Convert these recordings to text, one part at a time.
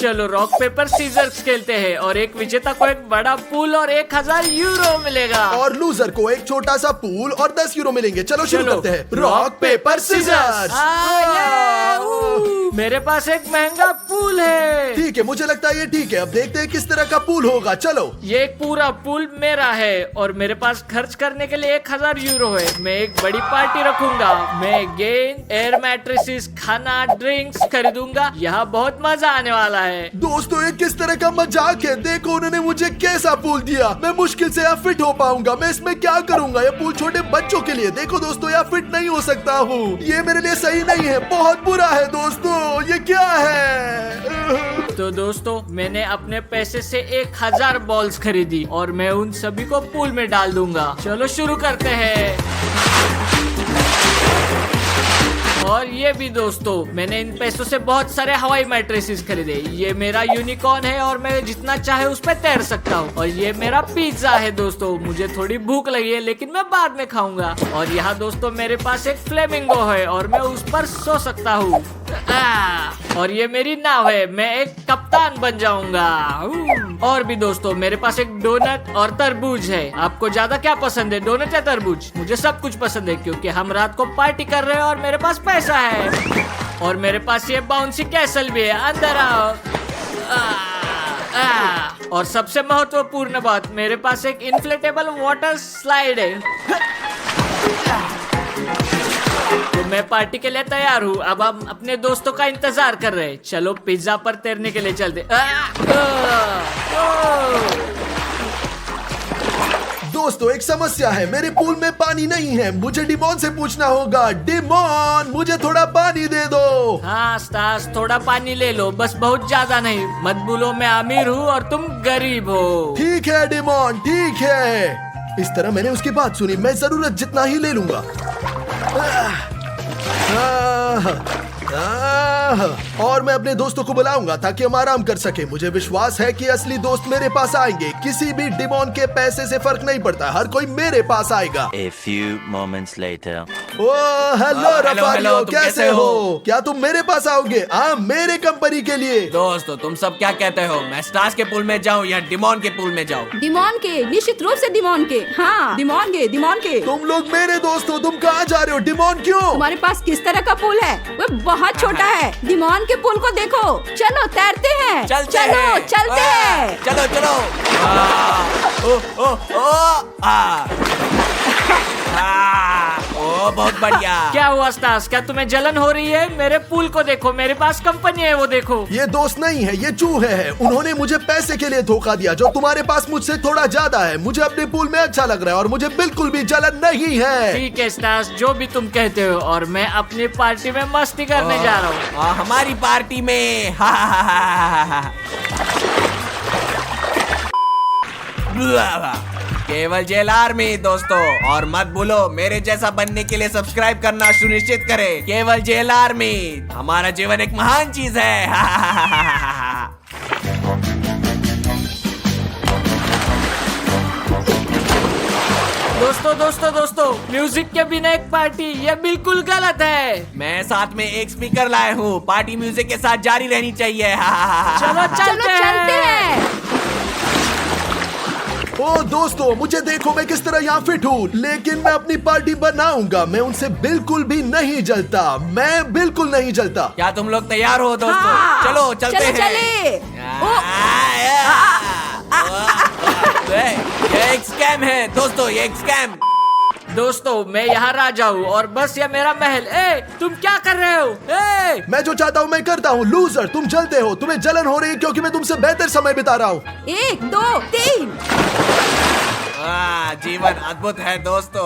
चलो rock paper seizures खेलते हैं और एक विजेता को एक बड़ा पूल और 1000 यूरो मिलेगा। और लूजर को एक छोटा सा पूल और 10 यूरो मिलेंगे। चलो शुरू करते हैं। Rock paper scissors. मेरे पास एक महंगा पूल है। ठीक है, मुझे लगता है ये ठीक है। अब देखते हैं किस तरह का पूल होगा। चलो, ये एक पूरा पूल मेरा है और मेरे पास खर्च करने के लिए 1000 यूरो है। मैं एक बड़ी पार्टी रखूंगा। मैं गेंद, एयर मैट्रेसेस, खाना, ड्रिंक्स खरीदूंगा। यहाँ बहुत मजा आने वाला है। दोस्तों, ये किस तरह का मजाक है? देखो उन्होंने मुझे कैसा पूल दिया। मैं मुश्किल से यहाँ फिट हो पाऊंगा। मैं इसमें क्या करूंगा? ये पूल छोटे बच्चों के लिए। देखो दोस्तों, यहाँ फिट नहीं हो सकता हूँ। ये मेरे लिए सही नहीं है। बहुत बुरा है दोस्तों, ये क्या है? तो दोस्तों, मैंने अपने पैसे से 1000 बॉल्स खरीदी और मैं उन सभी को पूल में डाल दूंगा। चलो शुरू करते हैं। और ये भी दोस्तों, मैंने इन पैसों से बहुत सारे हवाई मैट्रेसेस खरीदे। ये मेरा यूनिकॉर्न है और मैं जितना चाहे उस पर तैर सकता हूँ। और ये मेरा पिज्जा है दोस्तों। मुझे थोड़ी भूख लगी है लेकिन मैं बाद में खाऊंगा। और यहाँ दोस्तों मेरे पास एक फ्लेमिंगो है और मैं उस पर सो सकता हूँ। और ये मेरी नाव है। मैं एक कप्तान बन जाऊंगा। और भी दोस्तों, मेरे पास एक डोनट और तरबूज है। आपको ज्यादा क्या पसंद है, डोनट या तरबूज? मुझे सब कुछ पसंद है क्योंकि हम रात को पार्टी कर रहे हैं और मेरे पास पैसा है। और मेरे पास ये बाउंसी कैसल भी है। अंदर आओ। और सबसे महत्वपूर्ण बात, मेरे पास एक इन्फ्लेटेबल वाटर स्लाइड है। तो मैं पार्टी के लिए तैयार हूँ। अब हम अपने दोस्तों का इंतजार कर रहे हैं। चलो पिज्जा पर तैरने के लिए चलते। दोस्तों, एक समस्या है। मेरे पूल में पानी नहीं है। मुझे डिमोन से पूछना होगा। डिमोन, मुझे थोड़ा पानी दे दो। हाँ स्टास, थोड़ा पानी ले लो, बस बहुत ज्यादा नहीं। मत बोलो मैं अमीर हूँ और तुम गरीब हो। ठीक है डिमोन, ठीक है। इस तरह मैंने उसकी बात सुनी। मैं जरूरत जितना ही ले लूंगा। और मैं अपने दोस्तों को बुलाऊंगा ताकि हम आराम कर सके। मुझे विश्वास है कि असली दोस्त मेरे पास आएंगे। किसी भी डिमोन के पैसे से फर्क नहीं पड़ता। हर कोई मेरे पास आएगा। A few moments later. Oh hello Rafario, तुम कैसे हो? क्या तुम मेरे पास आओगे? हाँ, मेरे कंपनी के लिए। दोस्तों, तुम सब क्या कहते हो? मैं स्टार्स के पूल में जाऊं या डिमोन के पूल में जाऊं? डिमोन के, निश्चित रूप से डिमोन के। हाँ, डिमोन के। तुम लोग मेरे दोस्त हो। तुम कहाँ जा रहे हो? डिमोन क्यों? तुम्हारे पास किस तरह का पूल है? वो बहुत छोटा है। डिमोन के पूल को देखो। चलो तैरते हैं। चलते चलो हैं। चलते हैं। चलो चलो। ओ बहुत बढ़िया। क्या हुआ स्टास? क्या तुम्हें जलन हो रही है? मेरे पूल को देखो, मेरे पास कंपनी है, वो देखो। ये दोस्त नहीं है, ये चूहे हैं। उन्होंने मुझे पैसे के लिए धोखा दिया जो तुम्हारे पास मुझसे थोड़ा ज्यादा है। मुझे अपने पूल में अच्छा लग रहा है और मुझे बिल्कुल भी जलन नहीं है। ठीक है स्टास, जो भी तुम कहते हो। और मैं अपनी पार्टी में मस्ती करने जा रहा हूँ। हमारी पार्टी में केवल जेल आर्मी दोस्तों। और मत भूलो, मेरे जैसा बनने के लिए सब्सक्राइब करना सुनिश्चित करें। केवल जेल आर्मी। हमारा जीवन एक महान चीज है। दोस्तों, म्यूजिक के बिना एक पार्टी, ये बिल्कुल गलत है। मैं साथ में एक स्पीकर लाया हूँ। पार्टी म्यूजिक के साथ जारी रहनी चाहिए। चलो चलते हैं। ओ दोस्तों, मुझे देखो मैं किस तरह यहाँ फिट हूँ। लेकिन मैं अपनी पार्टी बनाऊंगा। मैं उनसे बिल्कुल भी नहीं जलता। मैं बिल्कुल नहीं जलता। क्या तुम लोग तैयार हो दोस्तों? हाँ, चलो चलते हैं। ये एक स्कैम है दोस्तों, ये एक स्कैम। दोस्तों, मैं यहाँ राजा हूँ और बस ये मेरा महल। तुम क्या कर रहे हो? मैं जो चाहता हूँ मैं करता हूँ। लूजर, तुम जलते हो। तुम्हें जलन हो रही है क्योंकि मैं तुमसे बेहतर समय बिता रहा हूँ। 1 2 3। जीवन अद्भुत है दोस्तों।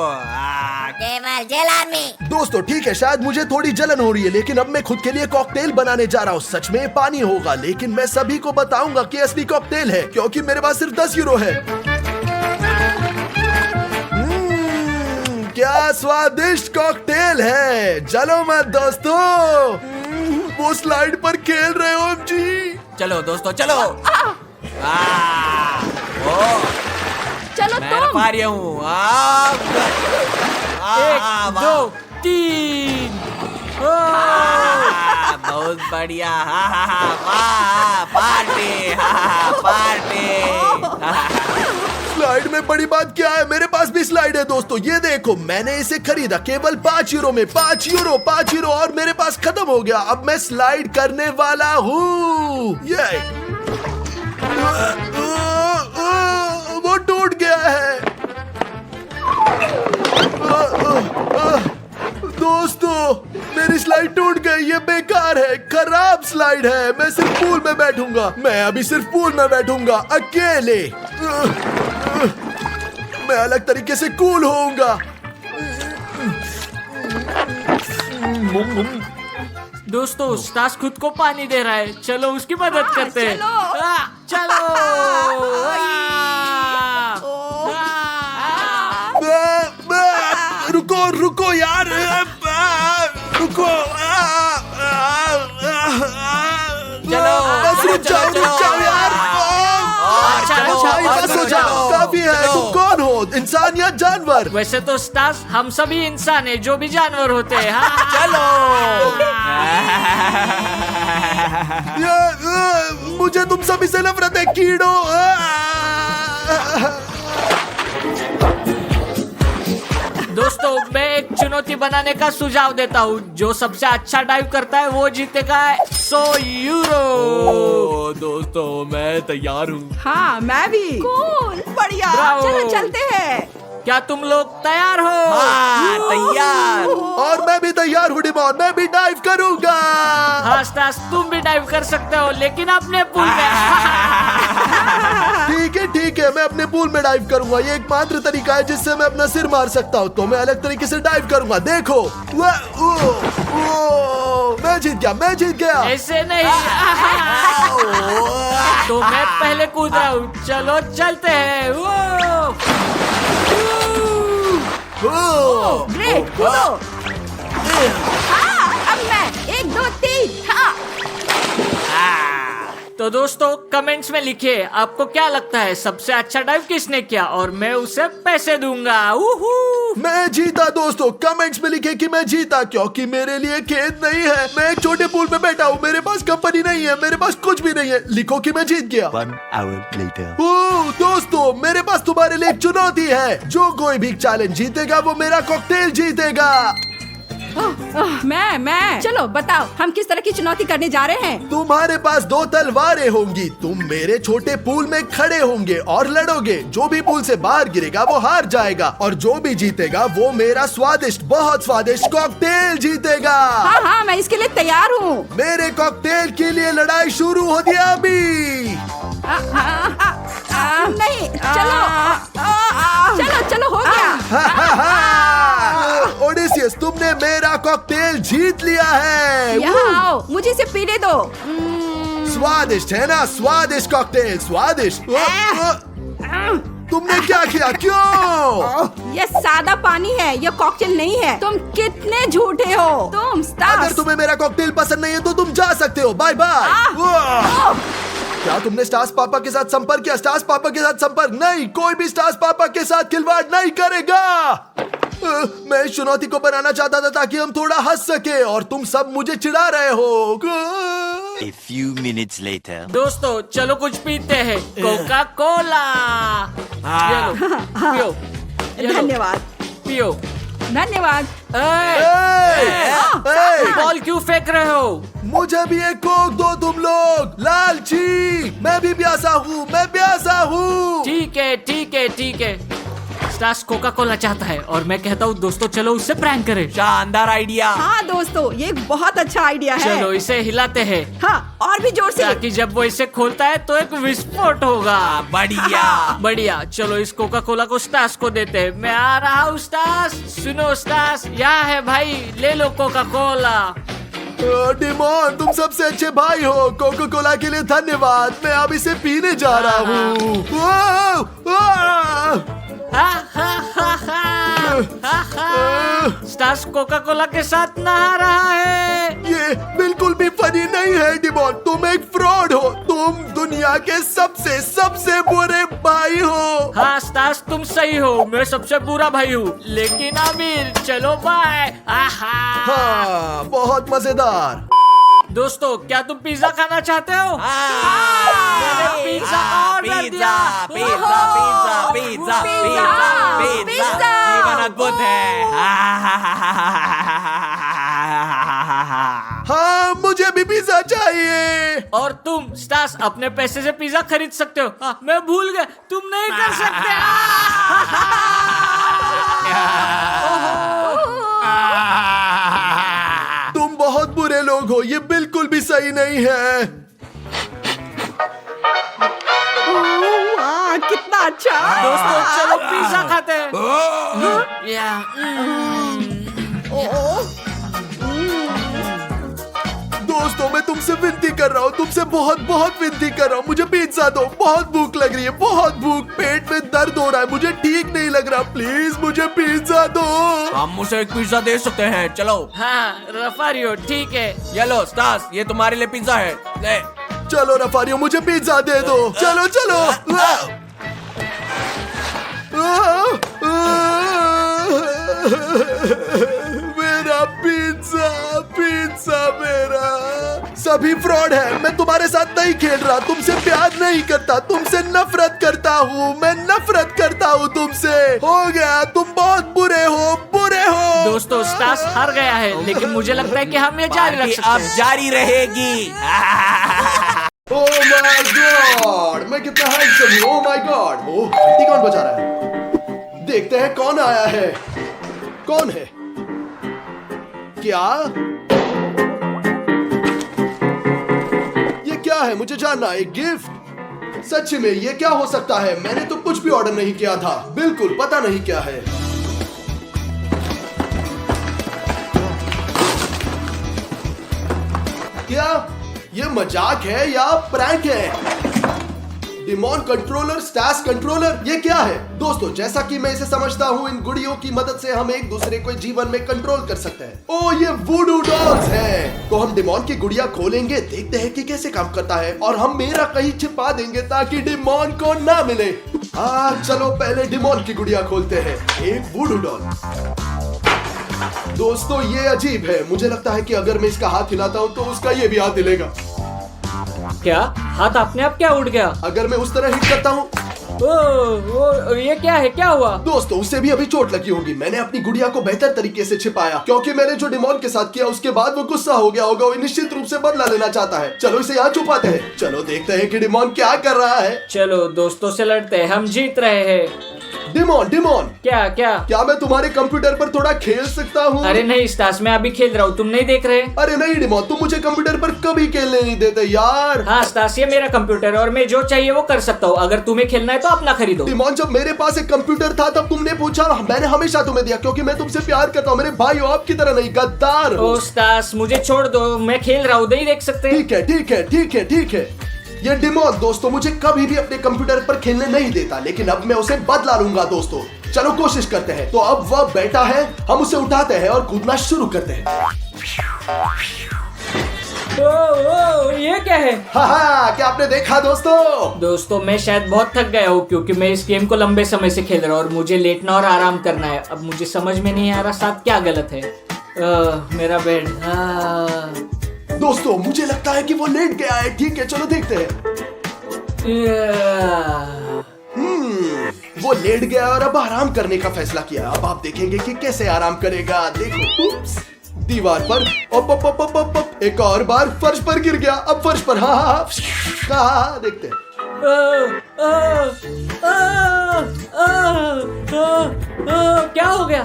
केवल जेल आर्मी। दोस्तों ठीक है, शायद मुझे थोड़ी जलन हो रही है लेकिन अब मैं खुद के लिए कॉकटेल बनाने जा रहा हूँ। सच में पानी होगा लेकिन मैं सभी को बताऊंगा कि असली कॉकटेल है क्योंकि मेरे पास सिर्फ 10 यूरो है। क्या स्वादिष्ट कॉकटेल है। चलो मत दोस्तों, वो स्लाइड पर खेल रहे हो जी। चलो दोस्तों चलो। चलो मैं तुम। रफारी हूँ। 1 2 3। बहुत बढ़िया। वाह पार्टी। स्लाइड में बड़ी बात क्या है, मेरे पास भी स्लाइड है दोस्तों। ये देखो, मैंने इसे खरीदा केवल 5 यूरो में। 5 यूरो और मेरे पास खत्म हो गया। अब मैं स्लाइड करने वाला हूँ। ये वो टूट गया है। दोस्तों, मेरी स्लाइड टूट गई। ये बेकार है, खराब स्लाइड है। मैं सिर्फ पूल में बैठूंगा। मैं अभी सिर्फ पूल में बैठूंगा अकेले। मैं अलग तरीके से कूल होऊंगा। दोस्तों स्टास खुद को पानी दे रहा है, चलो उसकी मदद करते हैं। चलो रुको यार, रुको। बस रुक जाओ यार। बस हो जाओ, काफी है। तुम कौन हो, इंसान या जानवर? वैसे तो स्टास हम सभी इंसान है, जो भी जानवर होते हैं। हाँ। चलो। मुझे तुम सभी से नफरत है, कीड़ो। दोस्तों मैं एक चुनौती बनाने का सुझाव देता हूँ। जो सबसे अच्छा डाइव करता है वो जीतेगा 100 यूरो। दोस्तों मैं तैयार हूँ। हाँ मैं भी। कूल, बढ़िया। ब्रावो। चलो चलते हैं। क्या तुम लोग तैयार हो? हाँ, तैयार। और मैं भी तैयार हूँ डिमॉन, मैं भी डाइव करूंगा। हाँ स्टास, तुम भी डाइव कर सकते हो, लेकिन अपने पूल में। ठीक है, मैं अपने पूल में डाइव करूंगा। ये एकमात्र तरीका है जिससे मैं अपना सिर मार सकता हूँ। तो मैं अलग तरीके से डाइव करूंगा। देखो, मैं जीत गया। ऐसे नहीं। तो मैं पहले कूद रहा हूँ, चलो चलते हैं। ग्रेट, कूदो। हाँ, अब मैं 1 2 3। हाँ। तो दोस्तों कमेंट्स में लिखिए आपको क्या लगता है सबसे अच्छा डाइव किसने किया, और मैं उसे पैसे दूंगा। मैं जीता दोस्तों। कमेंट्स में लिखे कि मैं जीता, क्योंकि मेरे लिए खेद नहीं है। मैं एक छोटे पूल में बैठा हूँ, मेरे पास कंपनी नहीं है, मेरे पास कुछ भी नहीं है। लिखो कि मैं जीत गया। 1 hour later. दोस्तों, मेरे पास तुम्हारे लिए एक चुनौती है। जो कोई भी चैलेंज जीतेगा वो मेरा कॉकटेल जीतेगा। मैं चलो बताओ, हम किस तरह की चुनौती करने जा रहे हैं? तुम्हारे पास 2 तलवारें होंगी। तुम मेरे छोटे पूल में खड़े होंगे और लड़ोगे। जो भी पूल से बाहर गिरेगा वो हार जाएगा, और जो भी जीतेगा वो मेरा बहुत स्वादिष्ट कॉकटेल जीतेगा। हाँ मैं इसके लिए तैयार हूँ। मेरे कॉकटेल के लिए लड़ाई शुरू होती है अभी। नहीं, चलो हो गया। ओडिसियस, तुमने मेरा कॉकटेल जीत लिया है। यहाँ आओ, मुझे इसे पीने दो। स्वादिष्ट है ना, स्वादिष्ट कॉकटेल, स्वादिष्ट। तुमने क्या किया, क्यों? ये सादा पानी है, ये कॉकटेल नहीं है। तुम कितने झूठे हो तुम स्टार्स। अगर तुम्हें मेरा कॉकटेल पसंद नहीं है तो तुम जा सकते हो। Bye bye. क्या तुमने स्टार्स पापा के साथ संपर्क किया? स्टार्स पापा के साथ संपर्क नहीं। कोई भी स्टार्स पापा के साथ खिलवाड़ नहीं करेगा। मैं इस चुनौती को बनाना चाहता था ताकि हम थोड़ा हंस सके, और तुम सब मुझे चिढ़ा रहे हो। A few minutes later. दोस्तों चलो कुछ पीते हैं। Coca Cola. पियो। धन्यवाद। पियो। धन्यवाद। बॉल क्यों फेंक रहे हो? मुझे भी एक कोक दो तुम लोग, लालची। मैं भी प्यासा हूँ। ठीक है। स्टार्स कोका कोला चाहता है, और मैं कहता हूँ दोस्तों चलो उससे प्रैंक करें। शानदार आइडिया। हाँ दोस्तों, ये एक बहुत अच्छा आइडिया है। चलो इसे हिलाते हैं। हाँ, और भी जोर से। ताकि जब वो इसे खोलता है तो एक विस्फोट होगा। बढ़िया। चलो इस कोका कोला को स्टार्स को देते हैं। मैं आ रहा हूँ स्टार्स। सुनो स्टार्स, यहाँ है भाई, ले लो कोका कोला। डिमॉन, तुम सबसे अच्छे भाई हो। कोका कोला के लिए धन्यवाद। मैं अब इसे पीने जा रहा हूँ। स्टार्स कोका कोला के साथ नहा रहा है। ये बिल्कुल भी फनी नहीं है डिमॉन। तुम एक फ्रॉड हो। तुम दुनिया के सबसे बुरे भाई हो। हाँ स्टार्स, तुम सही हो। मैं सबसे बुरा भाई हूँ, लेकिन अमीर। चलो बाय। हाँ, बहुत मजेदार। दोस्तों क्या तुम पिज्जा खाना चाहते हो? हाँ। मैंने पिज्जा। जीवन अद्भुत है। हाँ मुझे भी पिज्जा चाहिए। और तुम स्टास अपने पैसे से पिज्जा खरीद सकते हो। मैं भूल गया, तुम नहीं कर सकते। तुम बहुत बुरे लोग हो, ये बिल्कुल भी सही नहीं है। वाह, कितना अच्छा। दोस्तों चलो पिज्जा खाते हैं। या, दोस्तों मैं तुमसे विनती कर रहा हूँ, तुमसे बहुत बहुत विनती कर रहा हूँ, मुझे पिज्जा दो। बहुत भूख लग रही है, बहुत भूख। पेट में दर्द हो रहा है, मुझे ठीक नहीं लग रहा। प्लीज मुझे पिज्जा दो। हम उसे एक पिज्जा दे सकते हैं, चलो। हाँ रफारियो ठीक है। ये लो स्टास, ये तुम्हारे लिए पिज्जा है, ले। चलो रफारियो मुझे पिज्जा दे दो। चलो चलो। मेरा पिज्जा, पिज्जा मेरा। सभी फ्रॉड है, मैं तुम्हारे साथ नहीं खेल रहा, तुमसे प्यार नहीं करता, तुमसे नफरत करता हूँ। मैं नफरत करता हूँ तुमसे। हो गया, तुम बहुत बुरे हो, बुरे हो। दोस्तों स्टास हार गया है, लेकिन मुझे लगता है कि हम ये जारी रख पार्टी सकते अब हैं। जारी रहेगी। ओह माय गॉड, मैं कितना हैंडसम हूँ। Oh my God. ओह घंटी कौन बजा रहा है? देखते हैं कौन आया है। कौन है? क्या ये क्या है? मुझे जानना है। गिफ्ट? सच में ये क्या हो सकता है? मैंने तो कुछ भी ऑर्डर नहीं किया था, बिल्कुल पता नहीं क्या है। क्या ये मजाक है या प्रैंक है? डिमॉन कंट्रोलर, स्टास कंट्रोलर, ये क्या है? दोस्तों जैसा कि मैं इसे समझता हूँ, इन गुड़ियों की मदद से हम एक दूसरे को जीवन में कंट्रोल कर सकते हैं। ओ ये वुडू डॉल्स हैं। तो हम डिमॉन की गुड़िया खोलेंगे, देखते हैं कि कैसे काम करता है, और हम मेरा कहीं छिपा देंगे ताकि डिमॉन को ना मिले। चलो पहले डिमॉन की गुड़िया खोलते हैं। एक वुडू डॉल। दोस्तों ये अजीब है, मुझे लगता है कि अगर मैं इसका हाथ हिलाता हूँ तो उसका ये भी हाथ हिलेगा। क्या हाथ अपने आप क्या उड़ गया? अगर मैं उस तरह हिट करता हूँ, ओ, ये क्या है? क्या हुआ? दोस्तों उससे भी अभी चोट लगी होगी। मैंने अपनी गुड़िया को बेहतर तरीके से छिपाया, क्योंकि मैंने जो डिमॉन के साथ किया उसके बाद वो गुस्सा हो गया होगा। वो निश्चित रूप से बदला लेना चाहता है। चलो इसे यहाँ छुपाते हैं। चलो देखते हैं कि डिमॉन क्या कर रहा है। चलो दोस्तों से लड़ते हैं, हम जीत रहे हैं। डिमॉन, डिमॉन, क्या क्या? क्या मैं तुम्हारे कंप्यूटर पर थोड़ा खेल सकता हूँ? अरे नहीं स्टास, मैं अभी खेल रहा हूँ, तुम नहीं देख रहे? अरे नहीं डिमॉन, तुम मुझे कंप्यूटर पर कभी खेलने नहीं देते यार। हाँ स्टास, ये मेरा कंप्यूटर है और मैं जो चाहिए वो कर सकता हूँ। अगर तुम्हें खेलना है तो अपना खरीदो। डिमॉन जब मेरे पास एक कंप्यूटर था तब तुमने पूछा, मैंने हमेशा तुम्हें दिया, क्योंकि मैं तुमसे प्यार करता हूँ। मेरे भाई हो, आपकी तरह नहीं, गद्दार हो। ओ स्टास मुझे छोड़ दो, मैं खेल रहा हूँ, नहीं देख सकते? ठीक है ठीक है ठीक है ठीक है। ये डिमॉन दोस्तों मुझे कभी भी अपने कंप्यूटर पर खेलने नहीं देता, लेकिन अब मैं उसे बदला लूंगा दोस्तों। चलो कोशिश करते हैं। तो अब वह बैठा है, हम उसे उठाते हैं और कूदना शुरू करते हैं। ओ, ये क्या है? हाँ, क्या आपने देखा दोस्तों? दोस्तों मैं शायद बहुत थक गया हूँ, क्योंकि मैं इस गेम को लंबे समय से खेल रहा हूँ और मुझे लेटना और आराम करना है। अब मुझे समझ में नहीं आ रहा साथ क्या गलत है। मेरा बेड। दोस्तों मुझे लगता है कि वो लेट गया है। ठीक है चलो देखते हैं। वो लेट गया और अब आराम करने का फैसला किया। अब आप देखेंगे कि कैसे आराम करेगा। देखो, उप्स, दीवार पर up up up up up up. एक और बार फर्श पर गिर गया। अब फर्श पर हाँ देखते हैं। क्या हो गया?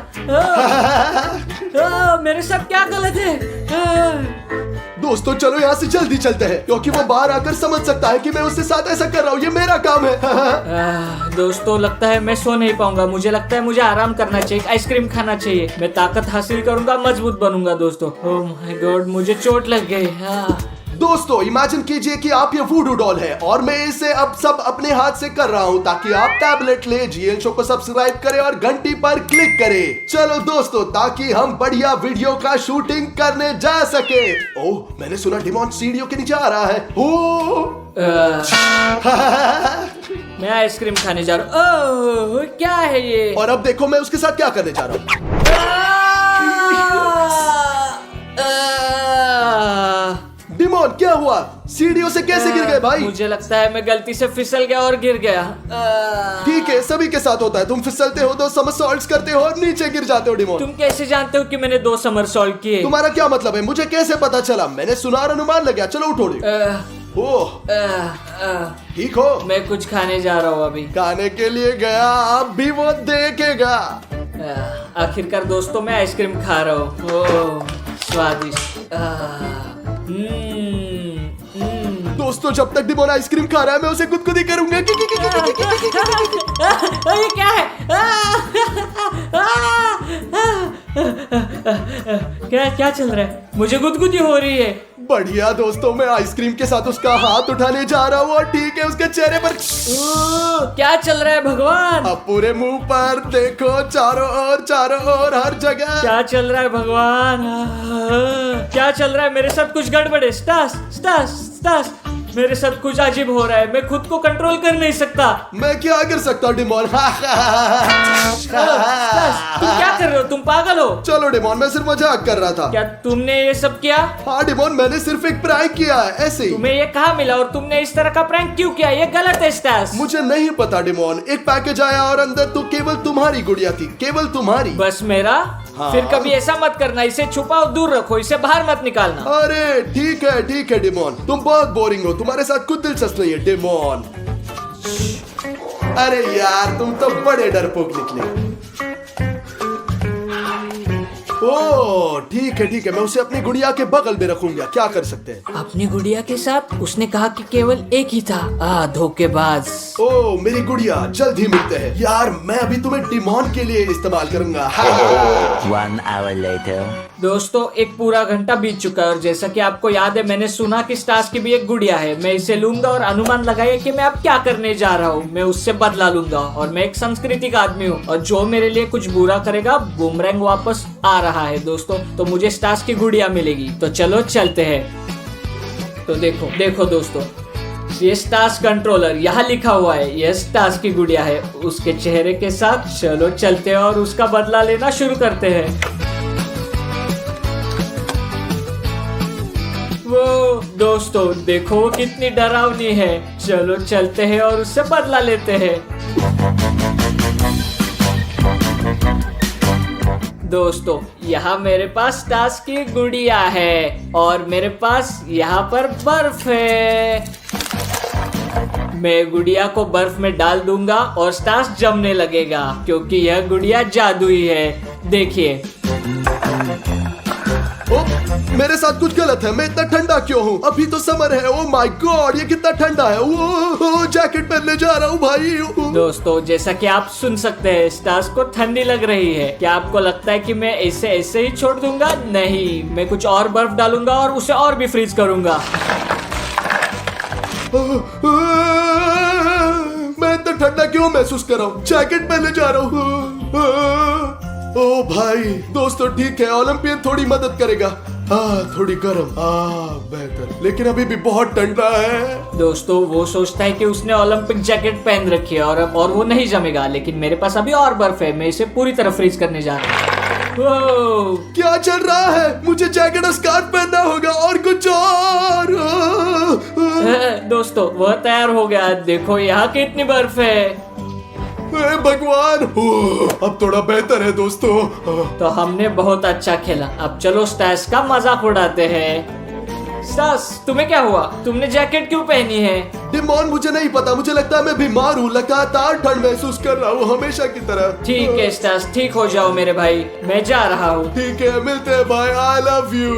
मेरे साथ क्या गलत है? दोस्तों चलो यहाँ से जल्दी चलते हैं, क्योंकि वो बाहर आकर समझ सकता है कि मैं उसके साथ ऐसा कर रहा हूँ। ये मेरा काम है। दोस्तों लगता है मैं सो नहीं पाऊंगा। मुझे लगता है मुझे आराम करना चाहिए, आइसक्रीम खाना चाहिए। मैं ताकत हासिल करूंगा, मजबूत बनूंगा दोस्तों। ओह माय गॉड, मुझे चोट लग गई। दोस्तों इमेजिन कीजिए कि आप ये वुडू डॉल है और मैं इसे अब सब अपने हाथ से कर रहा हूँ, ताकि आप टैबलेट ले, जीएल शो को सब्सक्राइब करें और घंटी पर क्लिक करें। चलो दोस्तों, ताकि हम बढ़िया वीडियो का शूटिंग करने जा सके। ओह मैंने सुना डिमॉन सीढ़ियों के नीचे आ रहा है। मैं आइसक्रीम खाने जा रहा हूँ। क्या है ये? और अब देखो मैं उसके साथ क्या करने जा रहा हूँ। डिमॉन डिमोन क्या हुआ? सीढ़ियों से कैसे गिर गए भाई? मुझे लगता है मैं गलती से फिसल गया और गिर गया। ठीक है, सभी के साथ होता है। तुम फिसलते हो, 2 समरसॉल्ट्स करते हो और नीचे गिर जाते हो डिमोन। तुम कैसे जानते हो कि मैंने 2 समरसॉल्ट किए? तुम्हारा क्या मतलब है? मुझे कैसे पता चला? मैंने सुना और अनुमान लगा। चलो उठो। ओह, ठीक हो? मैं कुछ खाने जा रहा हूँ अभी। खाने के लिए गया, अब भी वो देखेगा। आखिरकार दोस्तों मैं आइसक्रीम खा रहा हूँ। ओह, स्वादिष्ट। दोस्तों जब तक डिमोन आइसक्रीम खा रहा है मैं उसे गुदगुदी करूंगा। ये क्या है? क्या चल रहा है? मुझे गुदगुदी हो रही है। बढ़िया दोस्तों, मैं आइसक्रीम के साथ उसका हाथ उठाने जा रहा हूँ और ठीक है, उसके चेहरे पर क्या चल रहा है भगवान? अब पूरे मुंह पर देखो, चारों ओर हर जगह। क्या चल रहा है भगवान? क्या चल रहा है? मेरे साथ कुछ गड़बड़ है। स्टास स्टास स्टास, मेरे साथ कुछ अजीब हो रहा है। मैं खुद को कंट्रोल कर नहीं सकता। मैं क्या कर सकता हूँ डिमोन? तुम क्या कर रहे हो? तुम पागल हो? चलो डिमोन, मैं सिर्फ मजाक कर रहा था। क्या तुमने ये सब किया? हाँ डिमोन, मैंने सिर्फ एक प्रैंक किया है, ऐसे ही। तुम्हें ये कहाँ मिला और तुमने इस तरह का प्रैंक क्यों किया? ये गलत है स्टास। मुझे नहीं पता डिमोन, एक पैकेज आया और अंदर तो केवल तुम्हारी गुड़िया थी, केवल तुम्हारी। बस मेरा? हाँ। फिर कभी ऐसा मत करना। इसे छुपाओ, दूर रखो, इसे बाहर मत निकालना। अरे ठीक है डिमोन, तुम बहुत बोरिंग हो, तुम्हारे साथ कुछ दिलचस्प नहीं है डिमोन। अरे यार, तुम तो बड़े डरपोक निकले। ओह ठीक है, मैं उसे अपनी गुड़िया के बगल में रखूंगा। क्या कर सकते हैं? अपनी गुड़िया के साथ? उसने कहा कि केवल एक ही था। धोखेबाज। ओह मेरी गुड़िया, जल्द ही मिलते हैं। यार मैं अभी तुम्हें डिमोन के लिए इस्तेमाल करूंगा। 1 hour later. दोस्तों 1 पूरा घंटा बीत चुका है और जैसा कि आपको याद है, मैंने सुना कि स्टास की भी एक गुड़िया है। मैं इसे लूंगा और अनुमान लगाइए कि मैं अब क्या करने जा रहा हूँ। मैं उससे बदला लूंगा और मैं एक सांस्कृतिक आदमी हूँ और जो मेरे लिए कुछ बुरा करेगा, बूमरैंग वापस आ रहा है दोस्तों। तो मुझे स्टास की गुड़िया मिलेगी। तो चलो चलते हैं। तो देखो दोस्तों, ये स्टास कंट्रोलर यहाँ लिखा हुआ है। ये स्टास की गुड़िया है उसके चेहरे के साथ। चलो चलते हैं और उसका बदला लेना शुरू करते हैं। वो दोस्तों देखो वो कितनी डरावनी है। चलो चलते हैं और उससे बदला लेते हैं। दोस्तों यहाँ मेरे पास स्टास की गुड़िया है और मेरे पास यहाँ पर बर्फ है। मैं गुड़िया को बर्फ में डाल दूंगा और स्टास जमने लगेगा क्योंकि यह गुड़िया जादुई है। देखिए। मेरे साथ कुछ गलत है। मैं इतना ठंडा क्यों हूँ? अभी तो समर है। ओह माय गॉड, ये कितना ठंडा है। वो जैकेट पहनने जा रहा हूँ भाई। दोस्तों जैसा कि आप सुन सकते हैं, स्टास को ठंडी लग रही है। क्या आपको लगता है कि मैं इसे ऐसे ही छोड़ दूंगा? नहीं, मैं कुछ और बर्फ डालूंगा और उसे और भी फ्रीज करूंगा। मैं इतना ठंडा क्यों महसूस कर रहा हूँ? जैकेट पहनने जा रहा हूँ। ओ भाई दोस्तों ठीक है, ओलंपियन थोड़ी मदद करेगा। थोड़ी गर्म, बेहतर, लेकिन अभी भी बहुत ठंडा है। दोस्तों वो सोचता है कि उसने ओलंपिक जैकेट पहन रखी है और वो नहीं जमेगा, लेकिन मेरे पास अभी और बर्फ है। मैं इसे पूरी तरह फ्रीज करने जा रहा हूँ। क्या चल रहा है? मुझे जैकेट और स्कार्फ पहनना होगा और कुछ और। दोस्तों वह तैयार हो गया। देखो यहाँ कितनी बर्फ है। भगवान, अब थोड़ा बेहतर है दोस्तों। तो हमने बहुत अच्छा खेला। अब चलो स्टास का मजाक उड़ाते हैं। स्टास तुम्हें क्या हुआ? तुमने जैकेट क्यों पहनी है? डिमोन मुझे नहीं पता, मुझे लगता है मैं बीमार हूँ। लगातार ठंड महसूस कर रहा हूँ, हमेशा की तरह। ठीक है स्टास, ठीक हो जाओ मेरे भाई, मैं जा रहा हूँ। ठीक है, मिलते हैं भाई। I love you.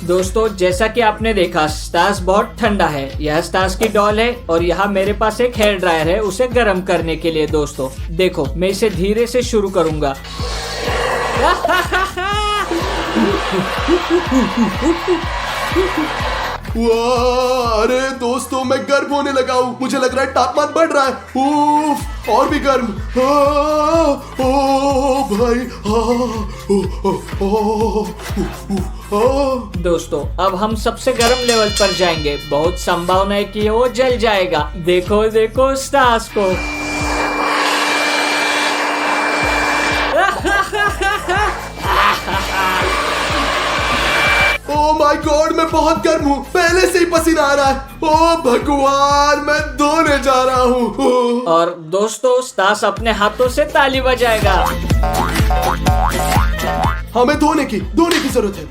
दोस्तों जैसा कि आपने देखा, स्टास बहुत ठंडा है। यह स्टास की डॉल है और यहाँ मेरे पास एक हेयर ड्रायर है उसे गर्म करने के लिए। दोस्तों देखो, मैं इसे धीरे से शुरू करूंगा। अरे दोस्तों मैं गर्म होने लगा हूँ। मुझे लग रहा है तापमान बढ़ रहा है। उफ, और भी गर्म। ओ भाई। दोस्तों अब हम सबसे गर्म लेवल पर जाएंगे। बहुत संभावना है कि वो जल जाएगा। देखो देखो स्टार्स को। ओ माय गॉड, मैं बहुत गर्म हूँ, पहले से ही पसीना आ रहा है। ओ भगवान, मैं धोने जा रहा हूँ। और दोस्तों स्टास अपने हाथों से ताली बजाएगा। हमें धोने की जरूरत है।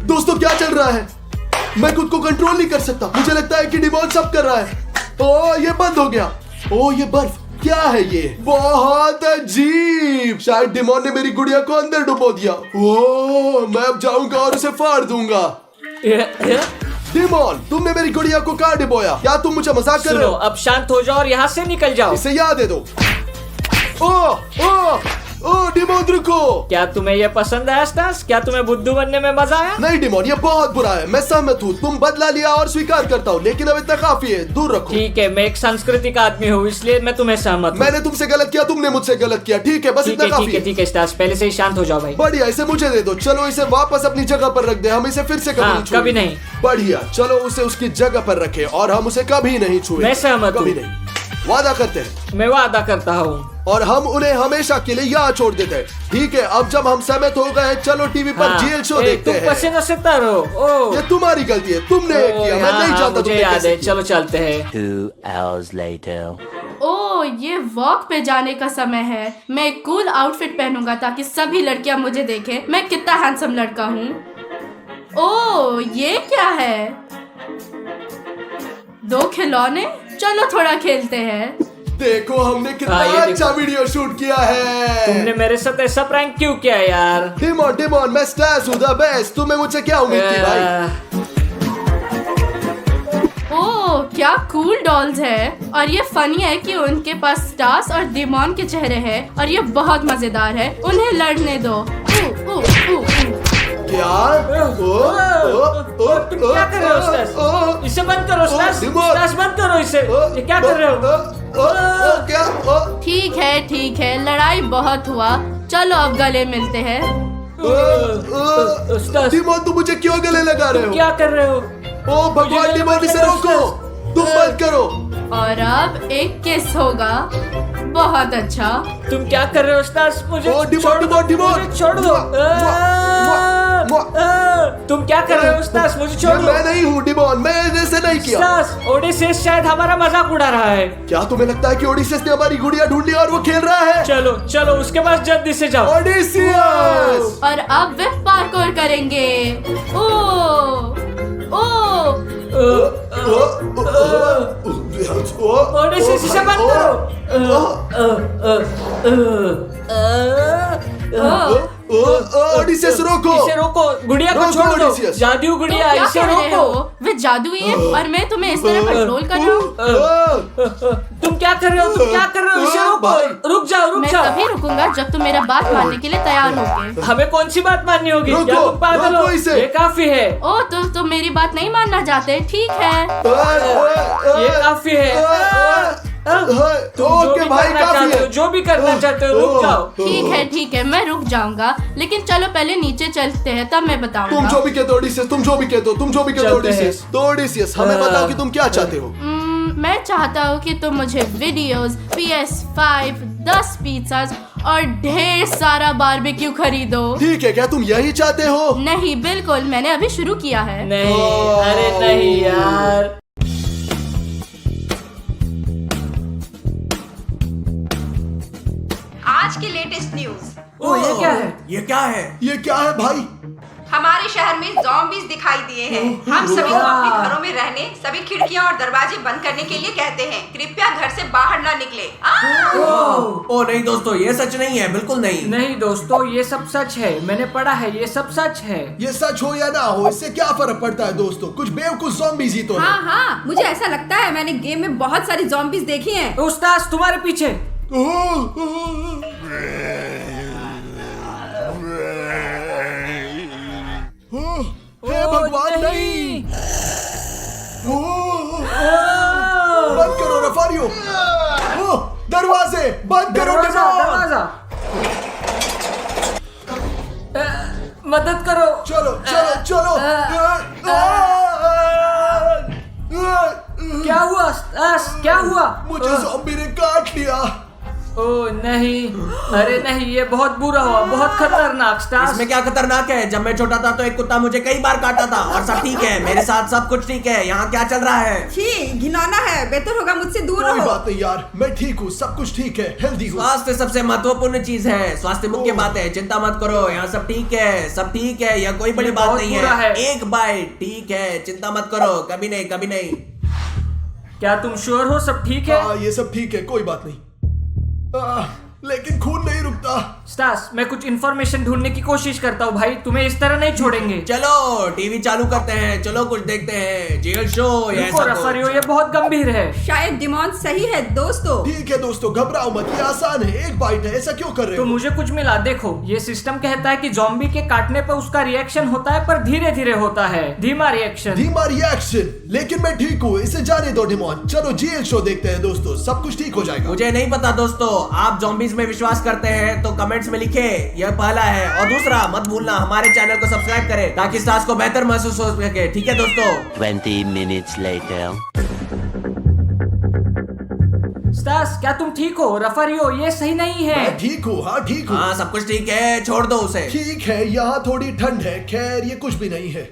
दोस्तों क्या चल रहा है? मैं खुद को कंट्रोल नहीं कर सकता। मुझे लगता है कि डिमॉन सब कर रहा है। ओ ये बंद हो गया। ओ ये बर्फ क्या है? ये बहुत अजीब। शायद डिमॉन ने मेरी गुड़िया को अंदर डुबो दिया। ओ मैं अब जाऊंगा और उसे फाड़ दूंगा। डिमॉन, तुमने मेरी गुड़िया को कहाँ डुबोया? क्या तुम मुझे मजाक कर रहे सुनो, हो? अब शांत हो जाओ और यहाँ से निकल जाओ। इसे याद दे दो। ओ डिमॉन रुको। क्या तुम्हें ये पसंद आया स्टास? क्या तुम्हें बुद्धू बनने में मजा आया? नहीं डिमॉन, ये बहुत बुरा है। मैं सहमत हूँ। तुम बदला लिया और स्वीकार करता हूँ, लेकिन अब इतना काफी है। दूर रखो। ठीक है, मैं एक सांस्कृतिक आदमी हूँ, इसलिए मैं तुम्हें सहमत हूँ। मैंने तुमसे गलत किया, तुमने मुझसे गलत किया। ठीक है, बस इतना काफी है। ठीक है स्टास, पहले से ही शांत हो जाओ भाई। बढ़िया, इसे मुझे दे दो। चलो इसे वापस अपनी जगह पर रख दे। हम इसे फिर से कभी हाँ, नहीं छुएंगे। कभी नहीं। बढ़िया, चलो उसे उसकी जगह पर रखे और हम उसे कभी नहीं छुएंगे। मैं सहमत कभी हूँ। नहीं। वादा करते हैं मैं वादा करता हूँ। और हम उन्हें हमेशा के लिए यहाँ छोड़ देते हैं। ठीक है, अब जब हम सहमत हो गए हैं, चलो टीवी पर हाँ, जेल शो ए, देखते तुम हैं। पसीनों से तरो। ओ ये तुम्हारी गलती है, तुमने ये किया। मैं नहीं जानता मुझे तुमने याद कैसे है। किया। चलो चलते हैं। 2 hours later. ओ ये वॉक पे जाने का समय है। मैं एक कूल आउटफिट पहनूंगा ताकि सभी लड़कियां मुझे देखें मैं कितना हैंडसम लड़का हूँ। ओ ये क्या है? 2 खिलौने? चलो थोड़ा खेलते हैं। देखो हमने कितना हाँ, ये अच्छा वीडियो शूट किया है। तुमने मेरे साथ ऐसा प्रैंक क्यों किया यार? डिमॉन, मैं स्टास हूँ, द बेस्ट। तुम्हें मुझसे क्या उम्मीद थी भाई? ओह क्या कूल डॉल्स है। और ये फनी है कि उनके पास स्टार्स और डिमॉन के चेहरे हैं और ये बहुत मजेदार है। उन्हें लड़ने दो। क्या? तुम क्या कर रहे हो स्टास? इसे बंद करो स्टास। स्टास बंद करो इसे। ये क्या कर रहे हो? क्या? ठीक है लड़ाई बहुत हुआ। चलो अब गले मिलते हैं। स्टास, डिमॉन, तुम मुझे क्यों गले लगा रहे हो? क्या कर रहे हो? ओ भगवान, डिमॉन इसे रोको। तुम बंद करो। और अब एक किस होगा। बहुत अच्छा। तुम क्या कर रहे हो स्टास? मुझे ओ, छोड़ दो, डिमॉन। मुझे छोड़ दो। तुम क्या कर रहे हो स्टास? मुझे छोड़ दो। मैं नहीं हूँ डिमॉन, मैंने ऐसे नहीं किया। स्टास, ओडिसेस शायद हमारा मजाक उड़ा रहा है। क्या तुम्हें लगता है कि ओडिसियस ने हमारी गुड़िया ढूंढ ली और वो खेल रहा है? चलो चलो उसके पास जल्दी से जाओ। ओडिसियस! और अब वे पार्कोर करेंगे। ओडिसेस इसे बंद करो। ओडिसियस रोको। इसे रोको, गुड़िया को रोको, छोड़ दो। ओडिसियस। जादू गुड़िया, क्या इसे कह रहे रोको। हो? वे जादुई है और मैं तुम्हें इस तरह कंट्रोल कर रहा हूँ। तुम क्या कर रहे हो? तुम क्या कर रहे हो? इसे रोको। रुक जाओ। मैं तभी रुकूंगा जब तुम मेरा बात मानने के लिए तैयार होगे। हमें कौन सी बात माननी होगी? रोको, क्या तुम पागल हो? रोको इसे। ये काफी है। ओ तो तुम मेरी बात नहीं मानना चाहते? ठीक है। ये काफी है। तुम जो ओके भी भाई, करना काफी चाहते हो, है। जो भी करना चाहते हो, रुक जाओ। ठीक है मैं रुक जाऊंगा, लेकिन चलो पहले नीचे चलते हैं तब मैं तुम बताऊंगा। जो भी कहते हो ओडिसियस, तुम जो भी कहते हो चलते ओडिसियस। तो ओडिसियस, हमें बताओ कि तुम क्या चाहते हो? मैं चाहता हूँ कि तुम मुझे वीडियोस, PS5, 10 पिज़्ज़ास और ढेर सारा बारबेक्यू खरीदो। ठीक है, क्या तुम यही चाहते हो? नहीं बिल्कुल, मैंने अभी शुरू किया है। नहीं, अरे नहीं यार। आज की लेटेस्ट न्यूज। ओ ये क्या है? ये क्या है? ये क्या है भाई? हमारे शहर में ज़ॉम्बीज दिखाई दिए हैं। हम सभी को अपने घरों में रहने, सभी खिड़कियां और दरवाजे बंद करने के लिए कहते हैं। कृपया घर से बाहर ना निकले। ओ नहीं दोस्तों, ये सच नहीं है, बिल्कुल नहीं। नहीं दोस्तों, ये सब सच है। मैंने पढ़ा है, ये सब सच है। ये सच हो या ना हो, इससे क्या फर्क पड़ता है दोस्तों? कुछ बेवकूफ ज़ॉम्बीज़ ही तो है। हाँ मुझे ऐसा लगता है। मैंने गेम में बहुत सारी ज़ॉम्बीज देखी हैं। उस्ताद तुम्हारे पीछे। हे भगवान, नहीं! बंद करो रफारियो। दरवाजे बंद करो। दरवाजा। मदद करो। चलो। क्या हुआ? क्या हुआ? मुझे ज़ॉम्बी ने काट लिया। ओ नहीं, अरे नहीं, ये बहुत बुरा हुआ, बहुत खतरनाक। स्टार्स, इसमें क्या खतरनाक है? जब मैं छोटा था तो एक कुत्ता मुझे कई बार काटा था और सब ठीक है, मेरे साथ सब कुछ ठीक है। यहाँ क्या चल रहा है? छी, घिनौना है, बेहतर होगा मुझसे दूर कोई रहो। बात नहीं यार, मैं ठीक हूँ, सब कुछ ठीक है, हेल्दी हूँ। स्वास्थ्य सबसे महत्वपूर्ण चीज है, स्वास्थ्य मुख्य बात है, चिंता मत करो, यहाँ सब ठीक है, सब ठीक है, यह कोई बड़ी ये बात बहुत नहीं बुरा है। है। एक बाइट ठीक है, चिंता मत करो, कभी नहीं कभी नहीं। क्या तुम श्योर हो सब ठीक है? हाँ ये सब ठीक है, कोई बात नहीं। लेकिन खून नहीं रुकता। स्टार्स, मैं कुछ इन्फॉर्मेशन ढूंढने की कोशिश करता हूँ भाई, तुम्हें इस तरह नहीं छोड़ेंगे। चलो टीवी चालू करते हैं, चलो कुछ देखते हैं, जेल शो या रुको ऐसा रफारियो, कुछ। ये बहुत गंभीर है। शायद डिमॉन सही है दोस्तों। ठीक है दोस्तों, घबराओ मत, ये आसान है, एक बाइट है, ऐसा क्यों कर रहे तो हो? मुझे कुछ मिला, देखो ये सिस्टम कहता है कि जॉम्बी के काटने पर उसका रिएक्शन होता है, पर धीरे धीरे होता है, धीमा रिएक्शन। धीमा रिएक्शन, लेकिन मैं ठीक हूँ, इसे जाने दो डिमॉन। चलो जेल शो देखते हैं दोस्तों, सब कुछ ठीक हो जाएगा। मुझे नहीं पता दोस्तों, आप zombies में विश्वास करते हैं तो कमेंट्स में लिखे, यह पहला है। और दूसरा, मत भूलना हमारे चैनल को सब्सक्राइब करें ताकि स्टार्स को बेहतर महसूस हो सके, ठीक है दोस्तों? 20 minutes later. स्टार्स, क्या तुम ठीक हो? रफारियो, ये सही नहीं है। मैं ठीक हूँ, हाँ ठीक हूँ। हाँ सब कुछ ठीक है, छोड़ दो उसे। ठीक है, यहाँ थोड़ी ठंड है, खैर ये कुछ भी नहीं है।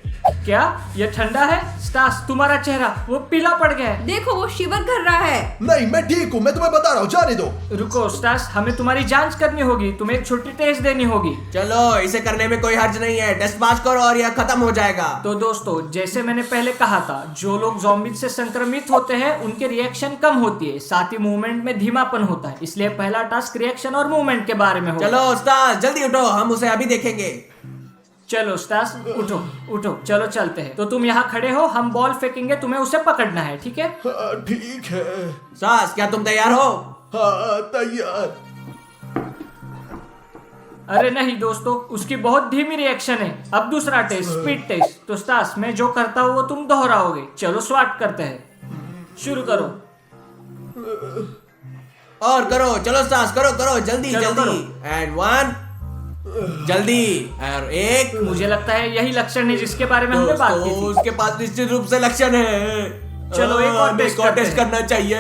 क्या ये ठंडा है? स्टार्स, तुम्हारा चेहरा वो पीला पड़ गया है। देखो वो शिवर कर रहा है। नहीं मैं ठीक हूँ, मैं तुम्हें बता रहा हूँ, जाने दो। रुको स्टार्स, हमें तुम्हारी जांच करनी होगी, तुम्हें एक छोटी टेस्ट देनी होगी। चलो इसे करने में कोई हर्ज नहीं है, टेस्ट पास करो और यह खत्म हो जाएगा। तो दोस्तों, जैसे मैंने पहले कहा था, जो लोग ज़ॉम्बी से संक्रमित होते हैं उनके रिएक्शन कम होती है, साथ ही मूवमेंट में धीमापन होता है, इसलिए पहला टास्क रिएक्शन और मूवमेंट के बारे में होगा। चलो स्टार्स जल्दी उठो, हम उसे अभी देखेंगे। चलो स्टार्स, उठो उठो, चलो चलते हैं। तो तुम यहाँ खड़े हो, हम बॉल फेंकेंगे, तुम्हें उसे पकड़ना है, ठीक है? हाँ, ठीक है। स्टार्स क्या तुम तैयार हो? हाँ तैयार। अरे नहीं दोस्तों, उसकी बहुत धीमी रिएक्शन है। अब दूसरा टेस्ट, स्पीड टेस्ट। तो स्टार्स, मैं जो करता हूँ वो तुम दोहराओगे। चलो स्वाट करते हैं, शुरू करो। और करो, चलो स्टार्स करो करो, जल्दी चलो, जल्दी। एंड 1 जल्दी, और 1। मुझे लगता है यही लक्षण है जिसके बारे में हमने बात की थी। उसके पास निश्चित रूप से लक्षण है। चलो, एक और हमें टेस्ट करते टेस्ट हैं। करना चाहिए।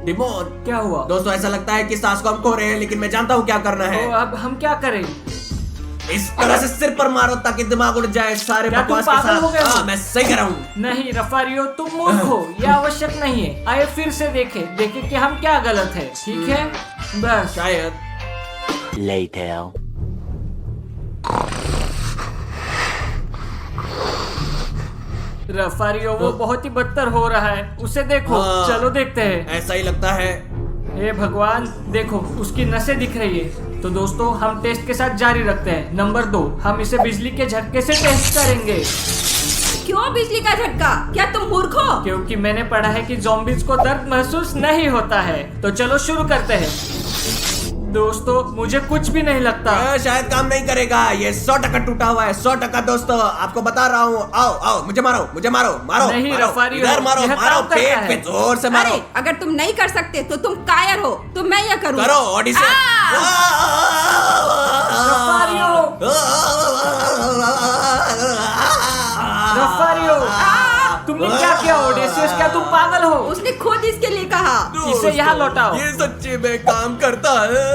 डिमोन, क्या हुआ? दोस्तों ऐसा लगता है कि सांस को हम खो रहे हैं, लेकिन मैं जानता हूँ क्या करना है। तो अब हम क्या करें? इस तरह से सिर पर मारो ताकि दिमाग उड़ जाए सारे क्या तुम बकवास के पागल हो गए साथ। हो? हाँ, मैं सही कर रहा हूँ। नहीं रफारियो, तुम मूर्ख हो, यह आवश्यक नहीं है। आइए फिर से देखें कि हम क्या गलत है, ठीक है? बस। शायद। Later. रफारियो वो बहुत ही बदतर हो रहा है, उसे देखो। हाँ। चलो देखते हैं। ऐसा ही लगता है। हे भगवान, देखो उसकी नसें दिख रही है। तो दोस्तों, हम टेस्ट के साथ जारी रखते हैं। नंबर 2, हम इसे बिजली के झटके से टेस्ट करेंगे। क्यों बिजली का झटका? क्या तुम मूर्ख हो? क्योंकि मैंने पढ़ा है कि ज़ॉम्बीज को दर्द महसूस नहीं होता है। तो चलो शुरू करते हैं। दोस्तों, मुझे कुछ भी नहीं लगता। शायद काम नहीं करेगा, ये 100% टूटा हुआ है। 100% दोस्तों, आपको बता रहा हूँ। आओ आओ, मुझे मारो, मुझे मारो, मारो। नहीं, मारो, रफारियो, इधर मारो, यह मारो, काम करता पेट है। पे जोर से मारो। अरे अगर तुम नहीं कर सकते तो तुम कायर हो, तो मैं यह करूँ। करो ऑडिशन। रफारियो, रफारियो, तुमने क्या किया? ओडेसियस, क्या तुम पागल हो? उसने खुद इसके लिए कहा। इसे यहाँ लौटाओ। ये सच्चे में काम करता है।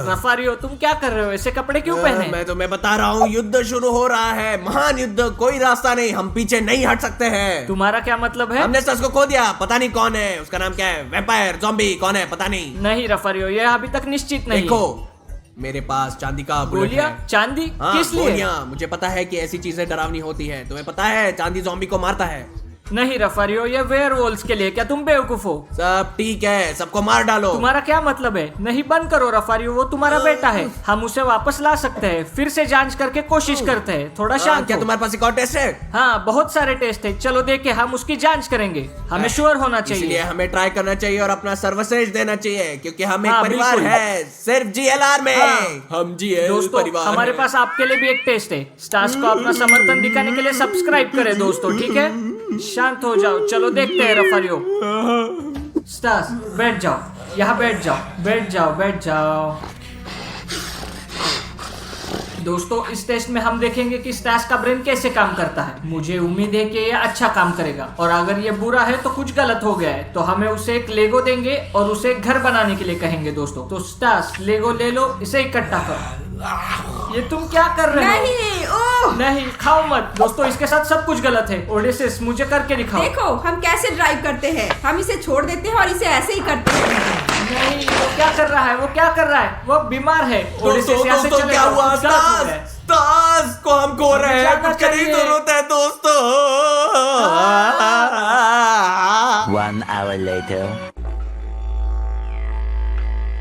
रफारियो, तुम क्या कर रहे हो? ऐसे कपड़े क्यों पहने? मैं तुम्हें बता रहा हूँ, युद्ध शुरू हो रहा है, महान युद्ध, कोई रास्ता नहीं, हम पीछे नहीं हट सकते हैं। तुम्हारा क्या मतलब है? हमने सच को खो दिया, पता नहीं कौन है, उसका नाम क्या है, वैम्पायर, ज़ॉम्बी, कौन है पता नहीं। नहीं रफारियो, यह अभी तक निश्चित नहीं। देखो मेरे पास चांदी का बुलेट गोलियां? है। चांदी? हाँ, किस लिए? गोलियां। मुझे पता है कि ऐसी चीजें डरावनी होती है, तुम्हें पता है चांदी ज़ॉम्बी को मारता है। नहीं रफारियो, ये वेयरवोल्व्स के लिए। क्या तुम बेवकूफ हो? सब ठीक है, सबको मार डालो। तुम्हारा क्या मतलब है? नहीं, बंद करो रफारियो, वो तुम्हारा बेटा है, हम उसे वापस ला सकते हैं। फिर से जांच करके कोशिश करते हैं। थोड़ा शांत क्या हो। तुम्हारे पास एक और टेस्ट है? हाँ, बहुत सारे टेस्ट है। चलो देखे, हम उसकी जांच करेंगे। हमें श्योर होना इसलिए चाहिए। हमें ट्राई करना चाहिए और अपना सर्वश्रेष्ठ देना चाहिए, क्योंकि हम एक हाँ, परिवार बिल्कुल। है, सिर्फ जीएलआर में। हाँ। हम जीएल दोस्तों, परिवार हमारे हैं। पास आपके लिए भी एक टेस्ट है। स्टार्स को अपना समर्थन दिखाने के लिए सब्सक्राइब करें दोस्तों, ठीक है? शांत हो जाओ, चलो देखते हैं रफारियो। स्टार्स, बैठ जाओ, यहाँ बैठ जाओ, बैठ जाओ, बैठ जाओ। दोस्तों इस टेस्ट में हम देखेंगे कि स्टास का ब्रेन कैसे काम करता है। मुझे उम्मीद है कि ये अच्छा काम करेगा और अगर ये बुरा है तो कुछ गलत हो गया है तो हमें उसे एक लेगो देंगे और उसे एक घर बनाने के लिए कहेंगे। दोस्तों तो स्टास लेगो ले लो, इसे इकट्ठा करो। ये तुम क्या कर रहे हो? नहीं, ओह! नहीं, खाओ मत। दोस्तों इसके साथ सब कुछ गलत है। ओडेसिस मुझे करके दिखाओ। देखो हम कैसे ड्राइव करते हैं। हम इसे छोड़ देते हैं और इसे ऐसे ही करते हैं। नहीं, वो क्या कर रहा है? वो क्या कर रहा है? वो बीमार है। ओडेसिस यहाँ से दोस्तों चले क्या जाओ। हुआ? गलत हो गया है। स्टास को हम खो रहे हैं। जाना कुछ करने की चाहिए। जरूरत है दोस्तों। 1 hour later.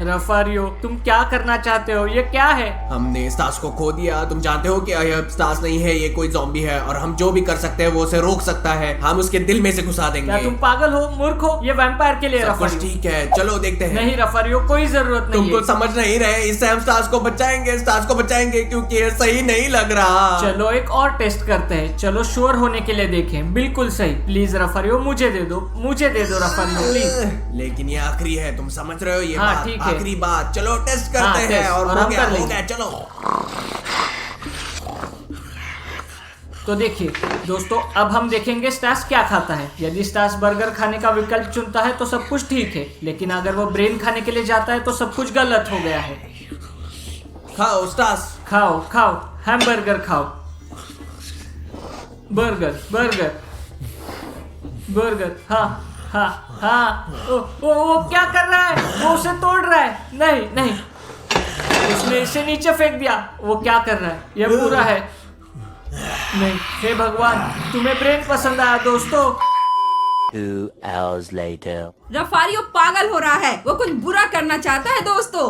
रफारियो तुम क्या करना चाहते हो? ये क्या है? हमने स्टास को खो दिया। तुम जानते हो कि यह स्टास नहीं है, ये कोई ज़ॉम्बी है और हम जो भी कर सकते हैं वो उसे रोक सकता है। हम उसके दिल में से घुसा देंगे। क्या तुम पागल हो, मूर्ख हो? ये वैम्पायर के लिए सब कुछ रफारियो। ठीक है, चलो देखते हैं। नहीं रफारियो, कोई जरूरत नहीं तुमको है। समझ नहीं रहे, इससे हम स्टार्स को बचाएंगे। स्टार्स को बचाएंगे क्योंकि ये सही नहीं लग रहा। चलो एक और टेस्ट करते हैं। चलो श्योर होने के लिए देखें। बिल्कुल सही। प्लीज रफारियो मुझे दे दो, मुझे दे दो रफारियो प्लीज। लेकिन ये आखिरी है, तुम समझ रहे हो ये हाँ, बात? ठीक है। आखिरी बात। चलो टेस्ट करते हाँ, हैं। टेस्ट। और और हो हम गया, कर हो लेंगे। गया, चलो। तो देखिए दोस्तों अब हम देखेंगे स्टास क्या खाता है। यदि स्टास बर्गर खाने का विकल्प चुनता है तो सब कुछ ठीक है, लेकिन अगर वो ब्रेन खाने के लिए जाता है तो सब कुछ गलत हो गया है। खाओ स्टास। खाओ खाओ, हैमबर्गर खाओ। Burger burger burger. हाँ हाँ हाँ। वो क्या कर रहा है? वो उसे तोड़ रहा है। नहीं नहीं, उसने इसे नीचे फेंक दिया। वो क्या कर रहा है? ये बुरा है। नहीं, हे भगवान, तुम्हें ब्रेन पसंद आया दोस्तों। 2 hours later. रफारियो पागल हो रहा है। वो कुछ बुरा करना चाहता है दोस्तों।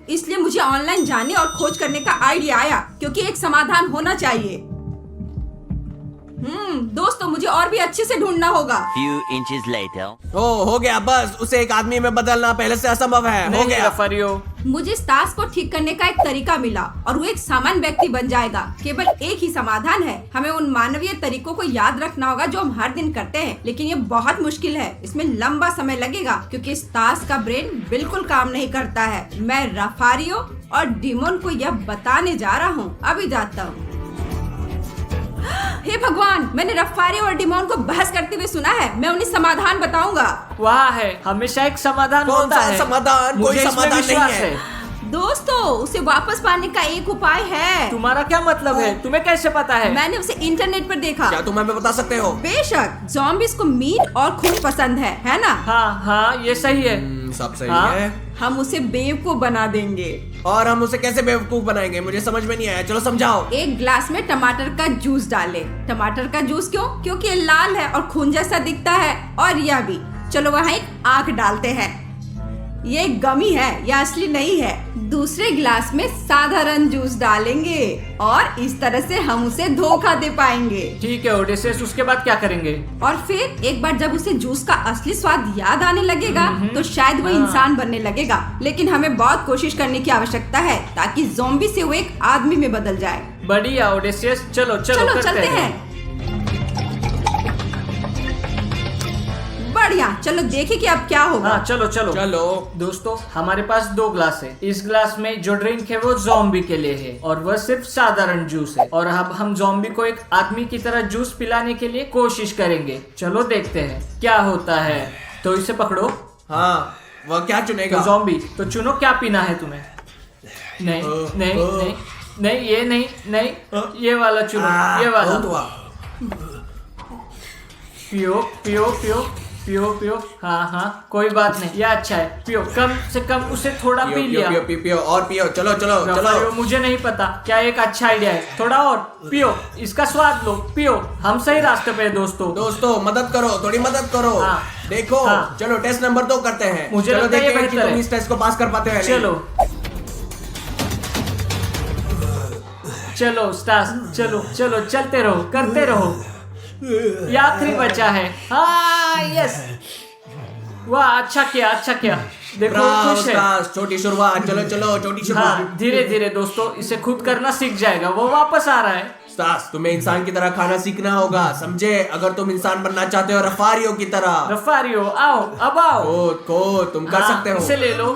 इसलिए मुझे ऑनलाइन जानने और खोज करने का आइडिया आया क्योंकि एक समाधान होना चाहिए। दोस्तों मुझे और भी अच्छे से ढूंढना होगा। Few inches later. हो गया, बस उसे एक आदमी में बदलना पहले से असंभव है। हो नहीं गया। रफारियो, मुझे स्टास को ठीक करने का एक तरीका मिला और वो एक सामान्य व्यक्ति बन जाएगा। केवल एक ही समाधान है। हमें उन मानवीय तरीकों को याद रखना होगा जो हम हर दिन करते हैं, लेकिन ये बहुत मुश्किल है। इसमें लंबा समय लगेगा क्योंकि स्टास का ब्रेन बिल्कुल काम नहीं करता है। मैं रफारियो और डिमोन को यह बताने जा रहा हूँ। अभी जाता हूँ। हे भगवान, मैंने रफारियो और डिमोन को बहस करते हुए सुना है। मैं उन्हें समाधान बताऊंगा। वहाँ है, हमेशा एक समाधान कौन होता सा है। समाधान? मुझे कोई इसमें समाधान नहीं विश्वास है। दोस्तों उसे वापस पाने का एक उपाय है। तुम्हारा क्या मतलब है? तुम्हें कैसे पता है? मैंने उसे इंटरनेट पर देखा। क्या तुम हमें बता सकते हो? बेशक, ज़ॉम्बीज़ को मीट और खून पसंद है ना? हाँ हाँ, ये सही है। सब सही हाँ? है। हम उसे बेवकूफ बना देंगे। और हम उसे कैसे बेवकूफ बनाएंगे? मुझे समझ में नहीं आया। चलो समझाओ। एक ग्लास में टमाटर का जूस डालें। टमाटर का जूस क्यों? क्योंकि ये लाल है और खून जैसा दिखता है। और यह भी। चलो वहाँ एक आंख डालते हैं। ये एक गमी है, यह असली नहीं है। दूसरे ग्लास में साधारण जूस डालेंगे और इस तरह से हम उसे धोखा दे पाएंगे। ठीक है ओडेसियस, उसके बाद क्या करेंगे? और फिर एक बार जब उसे जूस का असली स्वाद याद आने लगेगा तो शायद वो इंसान बनने लगेगा। लेकिन हमें बहुत कोशिश करने की आवश्यकता है ताकि ज़ॉम्बी से वो एक आदमी में बदल जाए। बढ़िया ओडेसियस, चलो चलो चलो करते चलते हैं। बढ़िया, चलो देखें कि अब क्या होगा। हाँ चलो चलो चलो। दोस्तों हमारे पास 2 ग्लास है। इस ग्लास में जो ड्रिंक है वो ज़ॉम्बी के लिए है और वह सिर्फ साधारण जूस है। और अब हम ज़ॉम्बी को एक आदमी की तरह जूस पिलाने के लिए कोशिश करेंगे। चलो देखते हैं क्या होता है। तो इसे पकड़ो। हाँ, वह क्या चुनेगा? तो ज़ॉम्बी, तो चुनो क्या पीना है तुम्हें। नहीं नहीं नहीं नहीं, ये नहीं नहीं, ये वाला चुनो, ये वाला। बहुत हुआ। पियो पियो पियो पियो पियो। हाँ हाँ, कोई बात नहीं, ये अच्छा है। पियो, कम से कम उसे थोड़ा पी लिया। पियो पियो पियो और पियो। चलो चलो रफारियो, चलो। मुझे नहीं पता, क्या एक अच्छा आइडिया है। थोड़ा और पियो, इसका स्वाद लो, पियो। हम सही रास्ते पे हैं दोस्तों। मदद करो, थोड़ी मदद करो। हाँ। देखो। हाँ। चलो टेस्ट नंबर 2 करते हैं। मुझे चलो लगता है ये देखें कि बेहतर तुम है। इस टेस्ट को पास कर पाते हो या नहीं। चलो चलो स्टास, चलो चलो, चलते रहो, करते रहो। ये आखिरी बचा है। हाँ यस, वाह अच्छा किया, अच्छा किया। देखो ब्रावो खुश है। स्टार्स, छोटी शुरुआत। चलो चलो, छोटी शुरुआत। हाँ धीरे धीरे दोस्तों, इसे खुद करना सीख जाएगा। वो वापस आ रहा है। स्टार्स, तुम्हें इंसान की तरह खाना सीखना होगा, समझे? अगर तुम इंसान बनना चाहते हो रफारियो की तरह। रफारियो आओ, अब आओ। को तुम कर हाँ, सकते हो। इसे ले लो।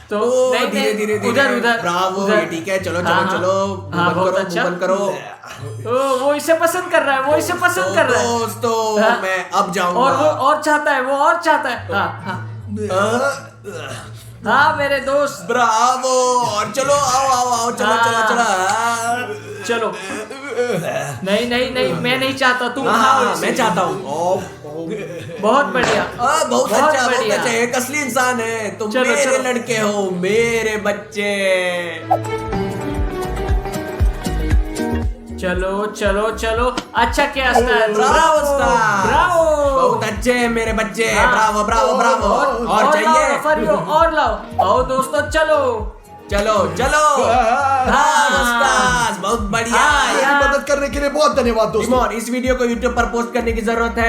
तो ओ, नहीं, धीरे नहीं, धीरे उधर उधर ब्रावो, उधर। ये ठीक है, चलो हाँ, चलो चलो, हाँ, मूव बहुत करो, अच्छा। मूव करो। वो इसे पसंद कर रहा है, वो इसे पसंद कर रहा है। दोस्तों हाँ। मैं अब जाऊंगा। और वो और चाहता है, वो और चाहता है। हाँ हाँ मेरे दोस्त, ब्रावो, और चलो आओ आओ आओ, चलो चलो चलो। चलो। नहीं नहीं नहीं, मैं नहीं चाहता, तुम खाओ हाँ, इसे। मैं चाहता हूँ। बहुत बढ़िया, बहुत अच्छा, बहुत बढ़िया। अच्छा, एक असली इंसान है तुम। चलो, मेरे चलो। लड़के हो, मेरे बच्चे। चलो चलो चलो। अच्छा क्या स्टार, ब्रावो स्टार, ब्रावो। बहुत अच्छे हैं मेरे बच्चे। हाँ। Bravo Bravo Bravo. और लाओ, चाहिए? फरियो, और लाओ। आओ दोस्तों, चलो चलो चलो। हाँ, उस्ताद, बहुत बढ़िया। हाँ, मेरी मदद करने के लिए बहुत धन्यवाद दोस्तों। इस वीडियो को YouTube पर पोस्ट करने की जरूरत है।